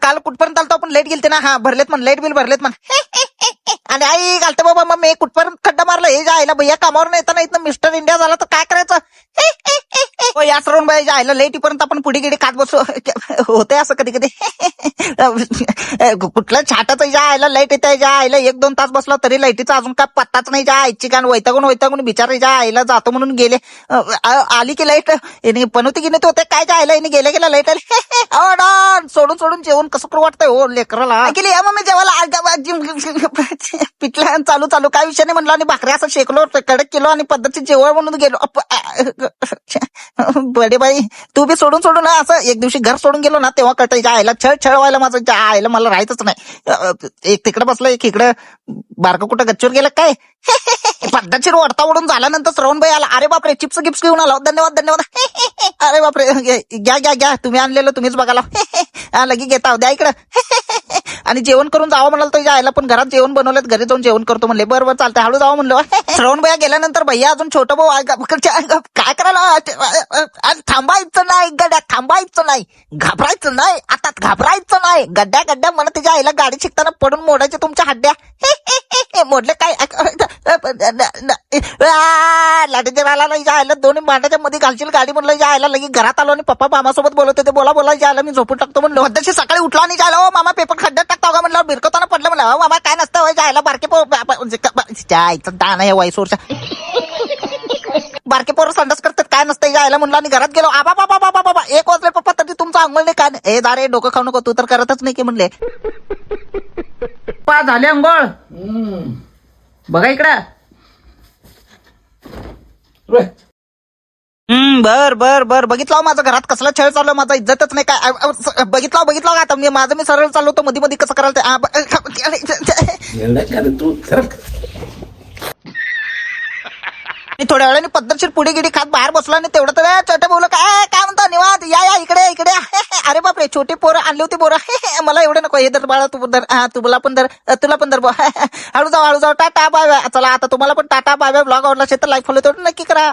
काल कुठपर्यंत आलतो आपण? लाईट गेलते ना? हा भरलेत म्हण, लाईट बिल भरलेत म्हण. आणि आई घालते बाबा मग मी कुठपर्यंत खड्डा मारला हे जायला भैया कामावर येताना इथं मिस्टर इंडिया झाला तर काय करायचं? या सरून बाई जायला लाईटीपर्यंत आपण पुढे गिडी खात बसू होते असं कधी कधी. कुठलं छाटाचं जायला लाईट येते जायला 1-2 तास बसला तरी लाईटीचा अजून काय पत्ताच नाही जा आईची कान वैतागून बिचारे जा आईला जातो म्हणून गेले. आली की लाईट पनवती की नाही होते काय जायला गेल्या लाईट आली. सोडून जेवण कसं करू वाटतंय हो लेकराला. गेली या मग मी जेवायला पिठला चालू काय विषय नाही म्हणलं आणि भाकरी असं शेकलो कडक केलो आणि पद्धतीत जेवण म्हणून गेलो. बडे बाई तू बी सोडून असं एक दिवशी घर सोडून गेलो ना तेव्हा कटायच्या आईला छळ व्हायला माझं आईला मला राहायचंच नाही. एक तिकडे बसलं एक इकडे बारकं कुठं गच्चीवर गेलं काय. पद्धतशीर वरता उडून झाल्यानंतर श्रवणबाई आला. अरे बापरे चिप्स गिप्स घेऊन आला. धन्यवाद. अरे बापरे घ्या तुम्ही आणलेलं तुम्हीच बघाला. लगी घेता द्या इकडं. आणि जेवण करून जावं म्हणाल तर जायला पण घरात जेवण बनवलं घरी जाऊन जेवण करतो म्हणले. बरोबर चालतंय हळू जावं म्हणलं. श्रवण भैया गेल्यानंतर भैया अजून छोटं भाऊ काय करायला थांबायचं नाही गड्या थांबायचं नाही घाबरायचं नाही आता घाबरायचं नाही गड्ड्या मला त्याच्या आईला गाडी शिकताना पडून मोडायचे तुमच्या हड्ड्या. मोडले काय लाटीचे राहिला नाही जायला दोन्ही मांडाच्या मध्ये घालशील गाडी म्हणलं जायला लगी घरात आलो आणि पप्पा मामासोबत बोलत होते. बोला जायला मी झोपून टाकतो म्हणलं. तशी सकाळी उठला आणि जायला हो मामा पेपर खड्ड्यात टाकतो का म्हणलं. बिरकवताना पडलं म्हणलं हो मामा काय नसतं जायला बारके दान आहे वाईसोरच्या बारके पोरं संडास करतात काय नसतं जायला म्हणलं आणि घरात गेलो. बाबा 1 वाजले पप्पा तरी तुमचं अंघोळ नाही काय हे दारे डोकं खाऊ नको तू तर करतच नाही की म्हणले. पा झाले अंघोळ बघा इकडं. बर बघितलं माझं घरात कसला छळ चालू माझा इज्जतच नाही काय. बघितलं का आता मी सरळ चाललो होतो मध्ये कसं करायला थोड्या वेळाने पद्धतशीर पुढे गिडी खात बाहेर बसलो आणि तेवढं तर छोटे बोलू काय म्हणता निवाद या इकडे. अरे बापरे छोटी पोरं आणली होती पोरं मला एवढं नको हे दर बाळा तू दर तुला पण दर हळू जाऊ टाटा बाय. चला आता तुम्हाला पण टाटा बाय ब्लॉग आवडला असेल तर लाईक फॉलो नक्की करा.